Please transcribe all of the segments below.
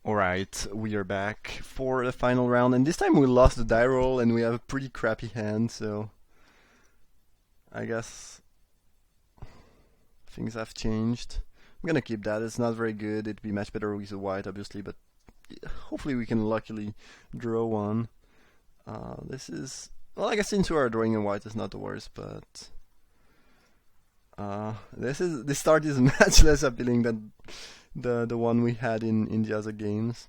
Alright, we are back for the final round, and this time we lost the die roll and we have a pretty crappy hand, so I guess things have changed. I'm gonna keep that, it's not very good, it'd be much better with the white obviously, but hopefully we can luckily draw one. This is, well, I guess since we are drawing a white is not the worst, but this start is much less appealing than the one we had in the other games.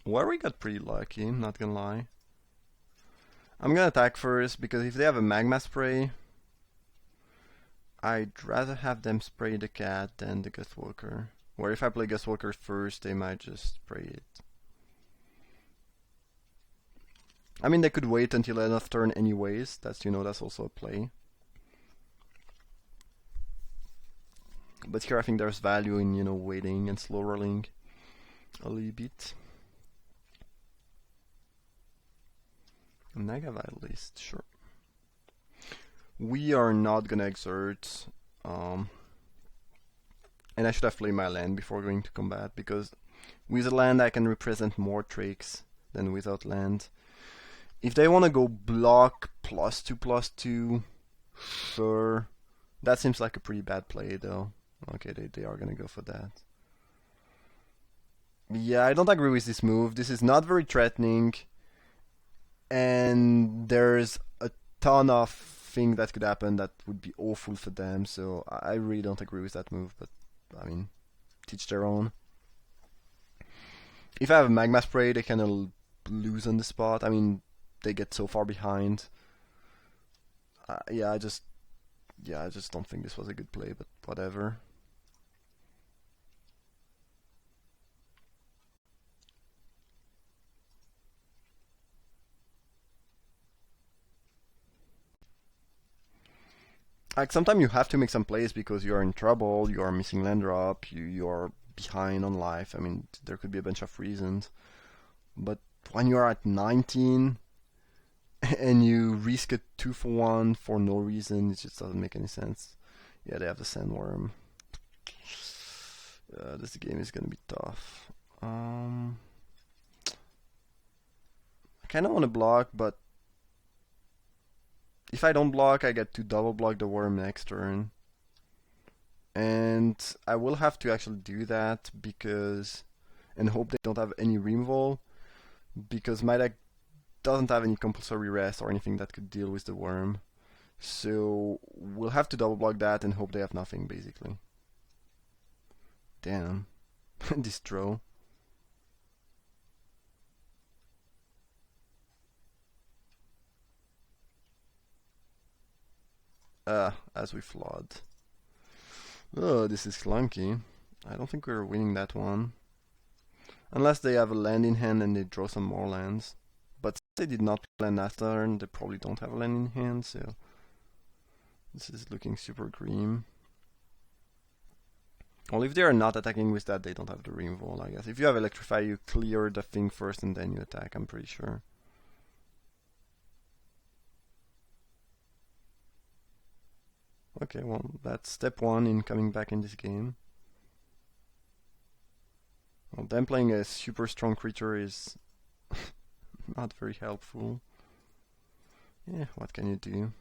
Where we got pretty lucky, not gonna lie. I'm gonna attack first because if they have a magma spray, I'd rather have them spray the cat than the Gustwalker. Or if I play Gustwalker first, they might just spray it. I mean, they could wait until end of turn anyways. That's that's also a play. But here I think there's value in waiting and slow rolling a little bit. Mega Vitalist, sure. We are not gonna exert, and I should have played my land before going to combat, because with a land I can represent more tricks than without land. If they want to go block +2/+2, sure. That seems like a pretty bad play though. Okay, they are gonna go for that. Yeah, I don't agree with this move. This is not very threatening, and there's a ton of things that could happen that would be awful for them, so I really don't agree with that move, but I mean, teach their own. If I have a magma spray, they kind of lose on the spot. I mean, they get so far behind. Yeah, I just don't think this was a good play, but whatever. Like, sometimes you have to make some plays because you are in trouble, you are missing land drop, you are behind on life. I mean, there could be a bunch of reasons. But when you are at 19 and you risk a 2-for-1 for no reason, it just doesn't make any sense. Yeah, they have the sandworm. This game is gonna be tough. I kind of want to block, but if I don't block, I get to double block the worm next turn. And I will have to actually do that because, and hope they don't have any removal, because my deck doesn't have any compulsory rest or anything that could deal with the worm. So we'll have to double block that and hope they have nothing, basically. Damn. This draw. As we flood. Oh, this is clunky. I don't think we're winning that one. Unless they have a land in hand and they draw some more lands. But since they did not play land last turn, they probably don't have a land in hand, so this is looking super grim. Well, if they are not attacking with that, they don't have the removal, I guess. If you have Electrify, you clear the thing first and then you attack, I'm pretty sure. Okay, well, that's step one in coming back in this game. Well, them playing a super strong creature is not very helpful. Yeah, what can you do?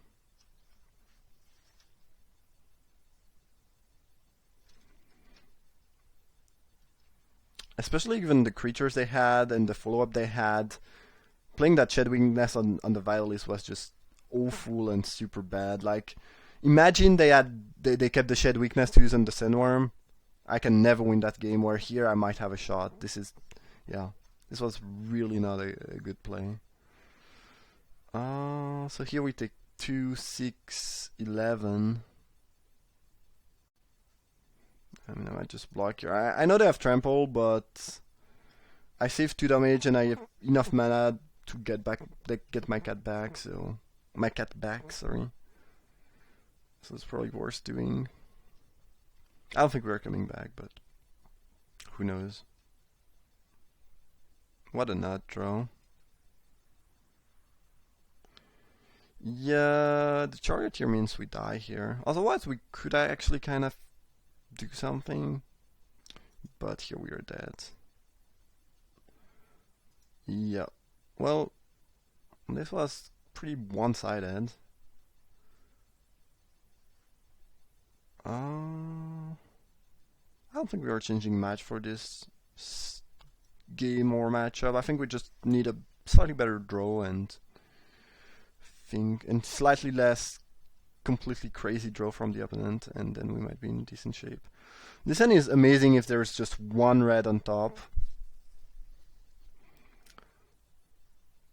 Especially given the creatures they had and the follow-up they had, playing that Shed Weakness on the Vitalist was just awful and super bad. Like, imagine they kept the Shed Weakness to use on the Sandworm. I can never win that game, where here I might have a shot. This was really not a good play. So here we take 2, 6, 11. I mean, I might just block here. I know they have trample, but I save 2 damage and I have enough mana to get my cat back. So my cat back, sorry. So it's probably worth doing. I don't think we're coming back, but who knows? What a nut draw. Yeah, the charioteer means we die here. Otherwise, we could actually kind of do something. But here we are dead. Yeah. Well, this was pretty one-sided. I don't think we are changing match for this game or matchup. I think we just need a slightly better draw and slightly less completely crazy draw from the opponent, and then we might be in decent shape. This hand is amazing if there's just one red on top,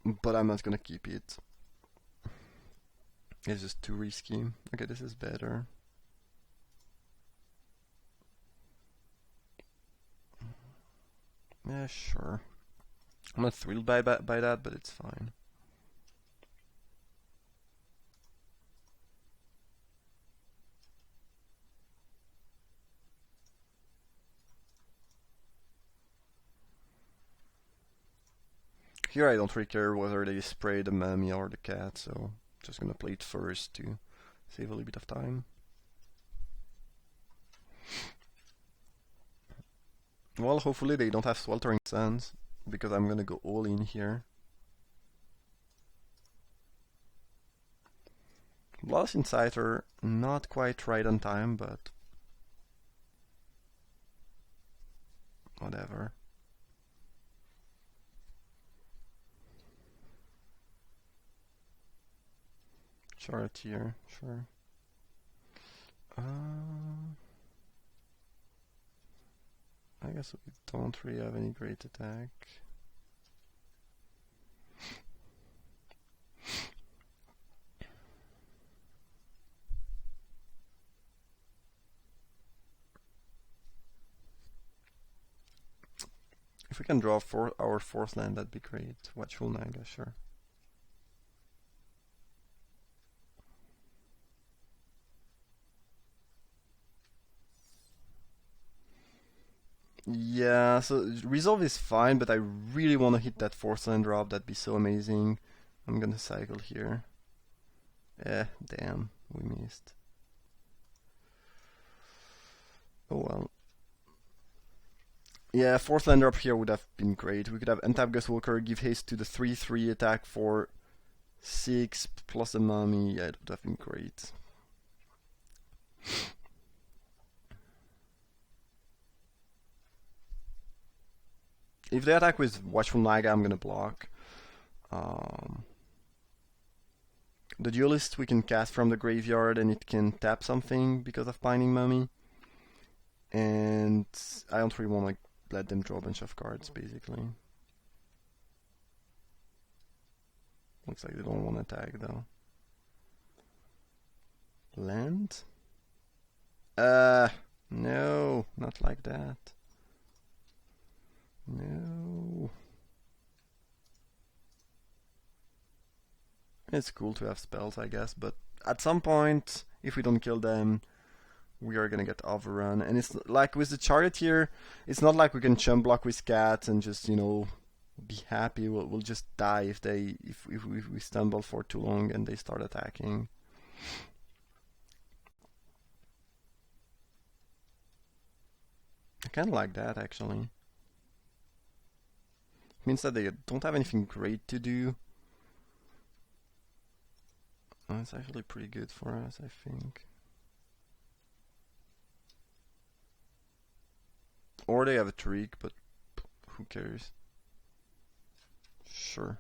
but I'm not gonna keep it. It's just too risky. Okay, this is better. Yeah, sure. I'm not thrilled by that, but it's fine. Here I don't really care whether they spray the mummy or the cat, so just gonna play it first to save a little bit of time. Well, hopefully they don't have Sweltering Suns, because I'm gonna go all in here. Bloodlust Inciter, not quite right on time, but whatever. Charioteer, sure. I guess we don't really have any great attack. If we can draw our fourth land, that'd be great. Watchful Naga, sure. Yeah, so resolve is fine, but I really want to hit that fourth land drop. That'd be so amazing. I'm gonna cycle here. Damn, we missed. Oh well. Yeah, fourth land drop here would have been great. We could have untap Gustwalker, give haste to the 3/3 attack for 6 plus the mummy. Yeah, it would have been great. If they attack with Watchful Naga, I'm gonna block. The Duelist we can cast from the graveyard and it can tap something because of Pining Mummy. And I don't really want to let them draw a bunch of cards, basically. Looks like they don't want to attack, though. Land? No, not like that. No. It's cool to have spells, I guess, but at some point, if we don't kill them, we are gonna get overrun. And it's like with the Charioteer, it's not like we can chump block with Cat and just, be happy. We'll just die if we stumble for too long and they start attacking. I kinda like that, actually. It means that they don't have anything great to do. Oh, it's actually pretty good for us, I think. Or they have a trick, but who cares? Sure.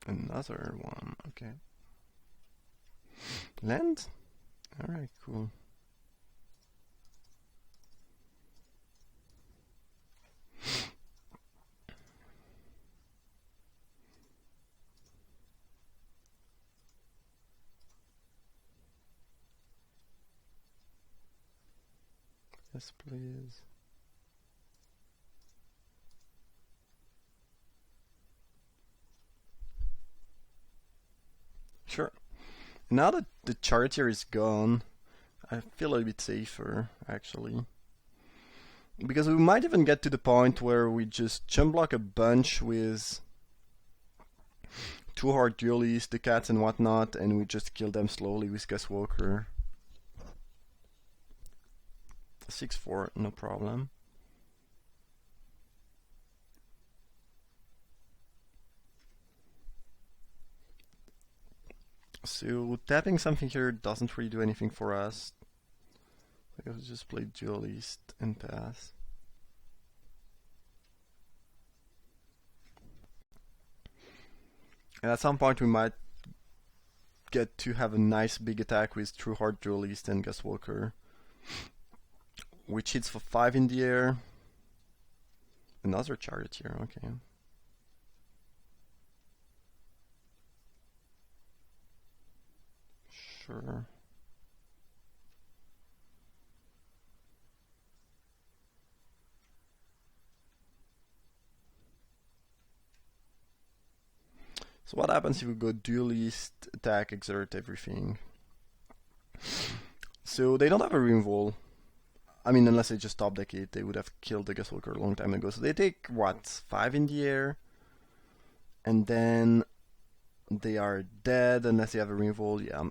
Another one, okay. Land? Alright, cool. Yes, please. Sure. Now that the Charioteer is gone, I feel a bit safer, actually. Because we might even get to the point where we just chump block a bunch with 2 hard duelists, the cats and whatnot, and we just kill them slowly with Gus Walker. 6-4, no problem. So tapping something here doesn't really do anything for us. I guess just play duelist and pass. And at some point we might get to have a nice big attack with True Heart Duelist and Gus Walker, which hits for 5 in the air. Another Charioteer, okay. Sure. So what happens if we go duelist, attack, exert, everything? So they don't have a removal. I mean, unless they just top deck it, they would have killed the Gus Walker a long time ago. So they take, what, 5 in the air? And then they are dead unless they have a removal. Yeah,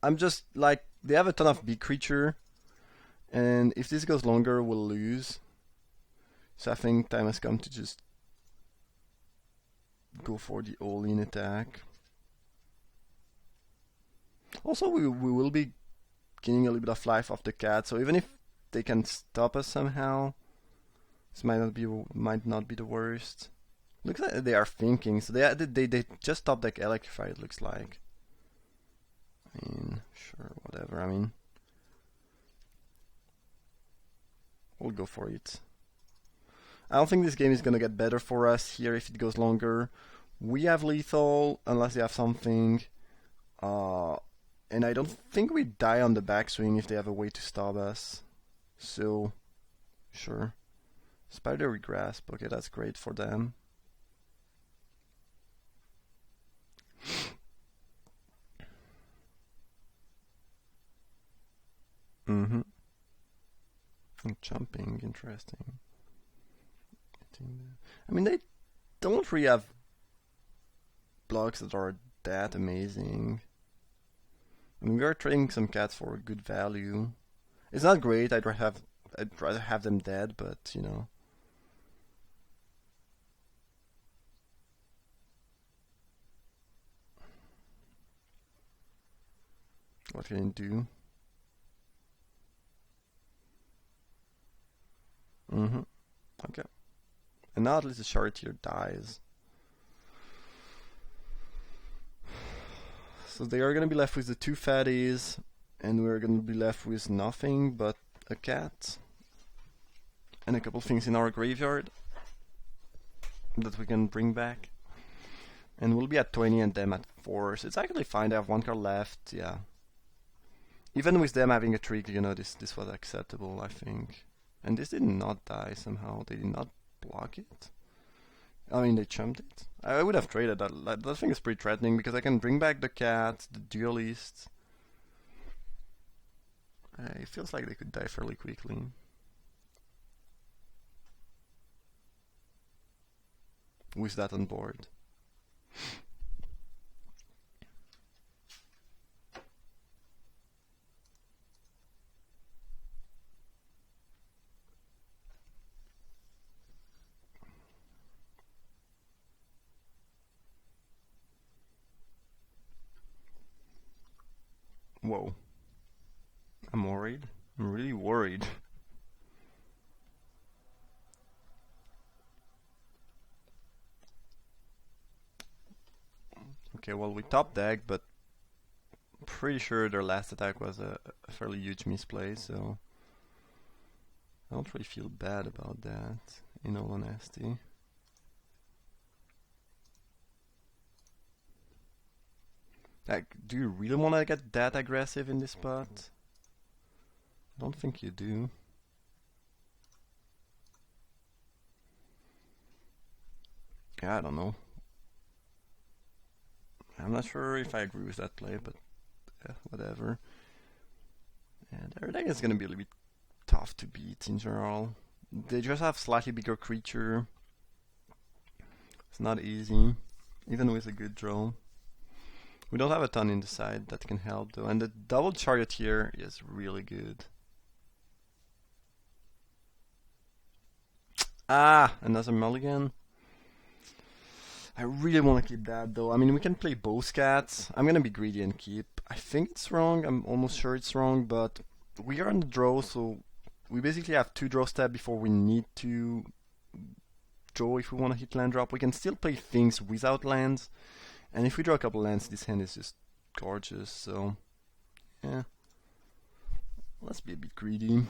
I'm just like, they have a ton of big creature. And if this goes longer, we'll lose. So I think time has come to just go for the all-in attack. Also, we will be gaining a little bit of life off the cat, so even if they can stop us somehow, this might not be the worst. Looks like they are thinking, so they just top deck Electrify, it looks like. I mean, sure, whatever, I mean. We'll go for it. I don't think this game is gonna get better for us here if it goes longer. We have lethal, unless they have something. And I don't think we die on the backswing if they have a way to stop us. So, sure. Spidery Grasp, okay, that's great for them. Mm-hmm. Jumping, interesting. I mean, they don't really have blocks that are that amazing. I mean, we are trading some cats for good value. It's not great. I'd rather have them dead, but you know. What can you do? Mm-hmm. Okay. And now at least the Charioteer dies. So they are gonna be left with the 2 fatties, and we're gonna be left with nothing but a cat and a couple things in our graveyard that we can bring back. And we'll be at 20 and them at 4, so it's actually fine. They have 1 card left, yeah. Even with them having a trick, you know, this was acceptable, I think. And this did not die somehow. They did not block it. I mean, they chumped it. I would have traded that. That thing is pretty threatening because I can bring back the cat, the duelist. It feels like they could die fairly quickly. With that on board. Whoa. I'm worried. I'm really worried. Okay, well, we top deck, but pretty sure their last attack was a fairly huge misplay, so I don't really feel bad about that, in all honesty. Like, do you really want to get that aggressive in this spot? I don't think you do. Yeah, I don't know. I'm not sure if I agree with that play, but whatever. And everything is gonna be a little bit tough to beat in general. They just have slightly bigger creature. It's not easy, even with a good draw. We don't have a ton in the side that can help though, and the double charioteer is really good. Ah, another mulligan. I really want to keep that though. I mean, we can play both cats. I'm gonna be greedy and keep. I think it's wrong. I'm almost sure it's wrong, but we are on the draw, so we basically have 2 draw steps before we need to draw if we want to hit land drop. We can still play things without lands, and if we draw a couple lands, this hand is just gorgeous. So, yeah, let's be a bit greedy.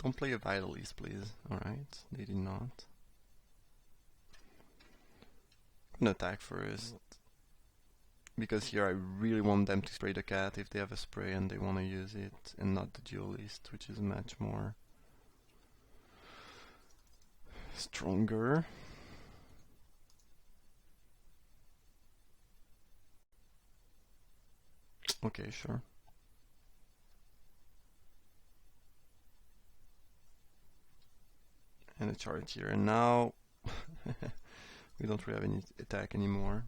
Don't play a Vitalist, please. Alright, they did not. I'm gonna attack first. Because here I really want them to spray the cat if they have a spray and they want to use it, and not the duelist, which is much more stronger. Okay, sure. And a charge here, and now we don't really have any attack anymore.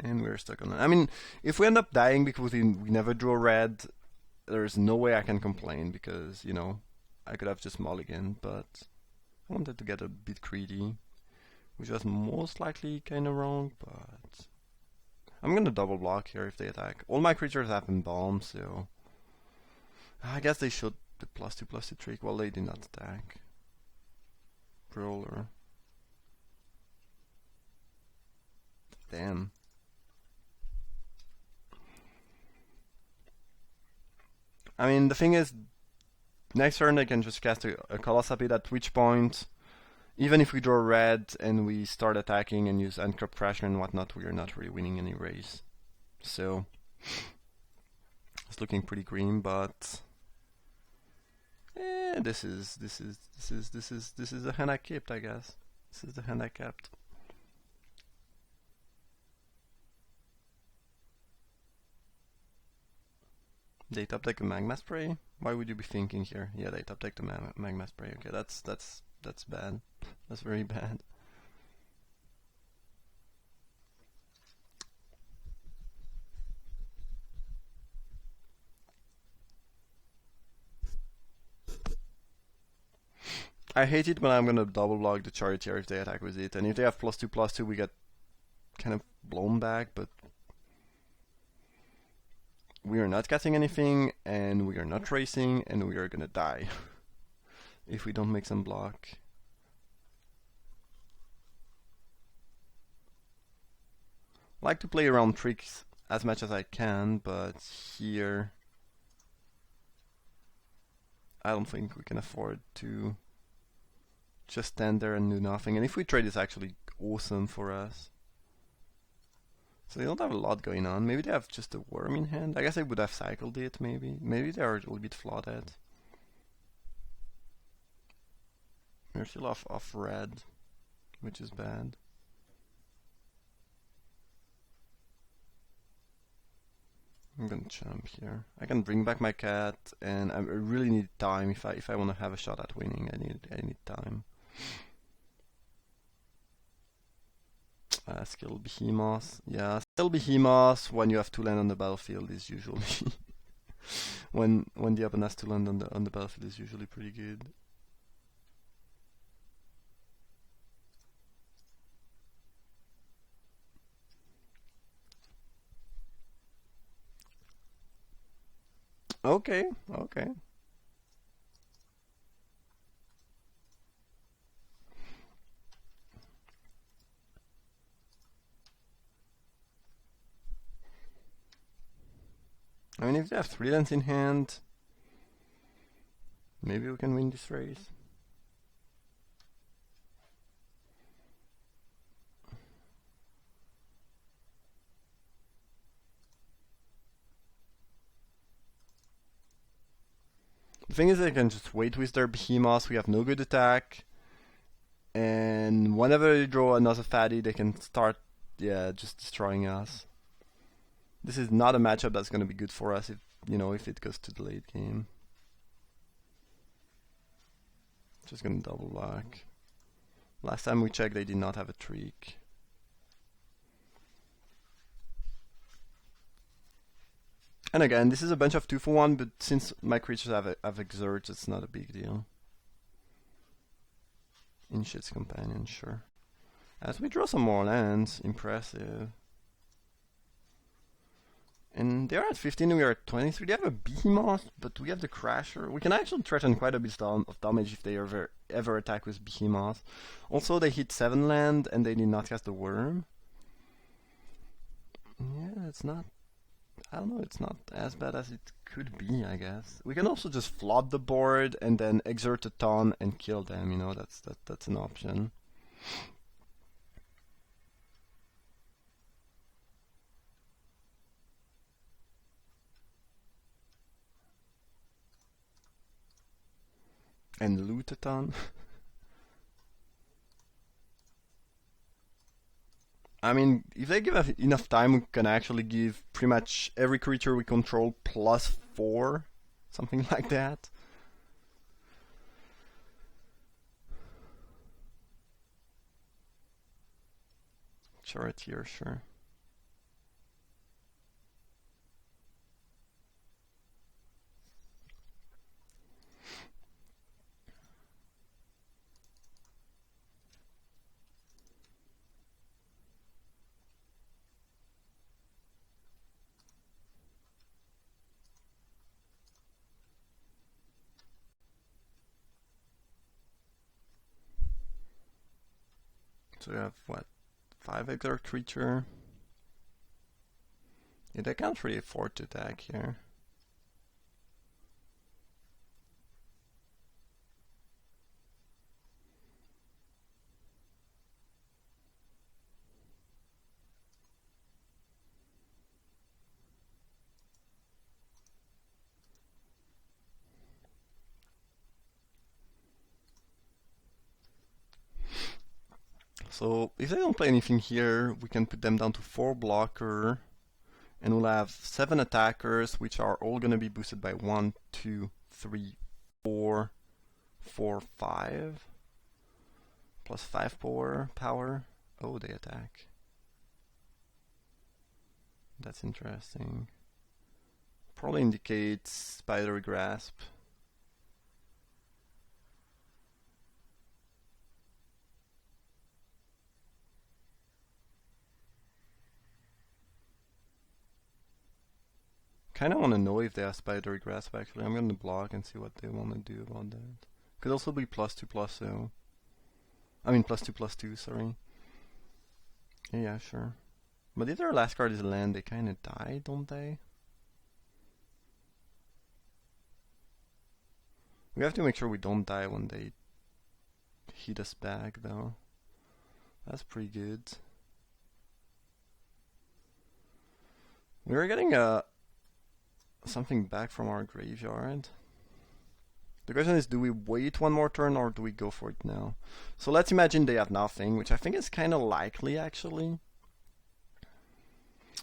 And we're stuck on that. I mean, if we end up dying because we never draw red, there's no way I can complain because, you know, I could have just mulligan, but I wanted to get a bit greedy, which was most likely kind of wrong, but I'm gonna double block here if they attack. All my creatures have embalm, so I guess they should the +2/+2 trick. Well, they did not attack. Brawler. Damn. I mean, the thing is, next turn they can just cast a Colossal Pit, at which point, even if we draw red and we start attacking and use Uncrop Crasher and whatnot, we are not really winning any race. So, it's looking pretty green, but this is the hand I kept, I guess. This is the hand I kept. They top deck the Magma Spray? Why would you be thinking here? Yeah, they top deck the Magma Spray. Okay, that's bad. That's very bad. I hate it when I'm gonna double block the Charioteer if they attack with it, and if they have +2/+2, we get kind of blown back, but we are not casting anything, and we are not racing, and we are gonna die if we don't make some block. I like to play around tricks as much as I can, but here I don't think we can afford to just stand there and do nothing. And if we trade, it's actually awesome for us. So they don't have a lot going on. Maybe they have just a worm in hand. I guess I would have cycled it, maybe. Maybe they are a little bit flooded. We're still off red, which is bad. I'm gonna jump here. I can bring back my cat, and I really need time if I want to have a shot at winning. I need time. Skill Behemoth. Yeah, Skill Behemoth when you have 2 land on the battlefield is usually when the opponent has 2 land on the battlefield is usually pretty good. Okay, okay. I mean, if they have 3 lands in hand, maybe we can win this race. The thing is, they can just wait with their Behemoths. We have no good attack, and whenever they draw another fatty, they can start, yeah, just destroying us. This is not a matchup that's gonna be good for us if, you know, if it goes to the late game. Just gonna double block. Last time we checked, they did not have a trick. And again, this is a bunch of 2 for 1, but since my creatures have exerts, it's not a big deal. Inshit's Companion, sure. As we draw some more lands, impressive. And they're at 15, we are at 23. They have a Behemoth, but we have the Crasher. We can actually threaten quite a bit of damage if they ever attack with Behemoth. Also, they hit 7 land, and they did not cast the Worm. Yeah, it's not... I don't know, it's not as bad as it could be, I guess. We can also just flood the board and then exert a ton and kill them, you know, that's an option. And loot a ton. I mean, if they give us enough time, we can actually give pretty much every creature we control +4, something like that. Charioteer, sure. So we have, what, 5 exert creature? Yeah, they can't really afford to attack here. So if they don't play anything here, we can put them down to 4 blocker, and we'll have 7 attackers, which are all gonna be boosted by 1, 2, 3, 4, 4, 5, plus 5 power. Oh, they attack. That's interesting. Probably indicates Spidery Grasp. Kinda wanna know if they have Spidery Grasp actually. I'm gonna block and see what they wanna do about that. Could also be +2/+0. I mean +2/+2, sorry. Yeah, sure. But if their last card is land, they kinda die, don't they? We have to make sure we don't die when they hit us back, though. That's pretty good. We're getting something back from our graveyard. The question is, do we wait one more turn or do we go for it now? So let's imagine they have nothing, which I think is kind of likely, actually.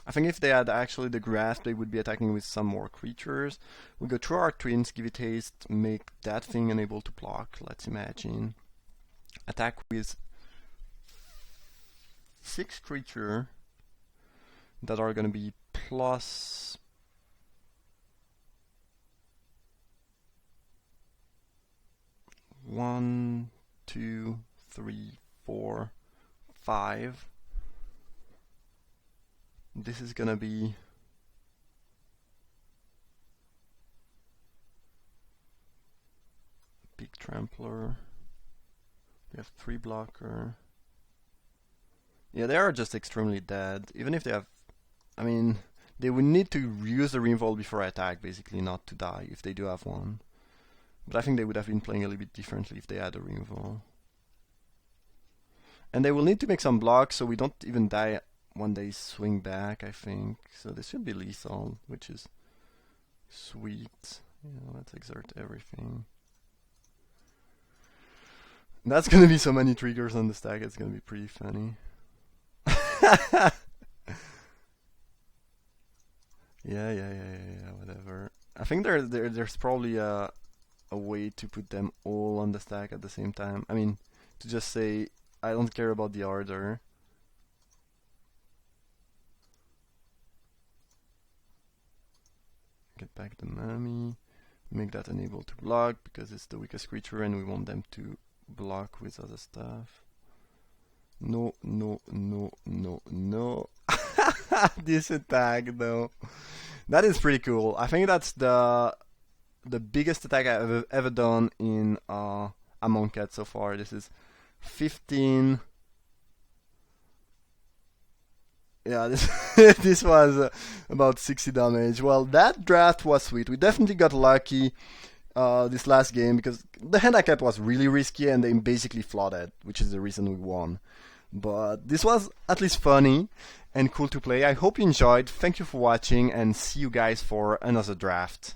I think if they had actually the grasp, they would be attacking with some more creatures. We go through our twins, give it haste, make that thing unable to block, let's imagine. Attack with 6 creatures that are going to be plus... One, 2, 3, 4, 5. This is gonna be big trampler. They have 3 blocker. Yeah, they are just extremely dead. Even if they have, I mean, they would need to use the Revolt before I attack, basically, not to die if they do have one. But I think they would have been playing a little bit differently if they had a removal. And they will need to make some blocks so we don't even die when they swing back, I think. So this should be lethal, which is sweet. Yeah, let's exert everything. That's gonna be so many triggers on the stack, it's gonna be pretty funny. Yeah, whatever. I think there's probably a way to put them all on the stack at the same time. I mean, to just say, I don't care about the order. Get back the mummy. Make that unable to block because it's the weakest creature and we want them to block with other stuff. No, no, no, no, no. This attack though. That is pretty cool. I think that's the biggest attack I've ever done in Amonkhet so far. This is 15. Yeah, this this was about 60 damage. Well, that draft was sweet. We definitely got lucky this last game because the hand I kept was really risky and they basically flooded, which is the reason we won. But this was at least funny and cool to play. I hope you enjoyed. Thank you for watching and see you guys for another draft.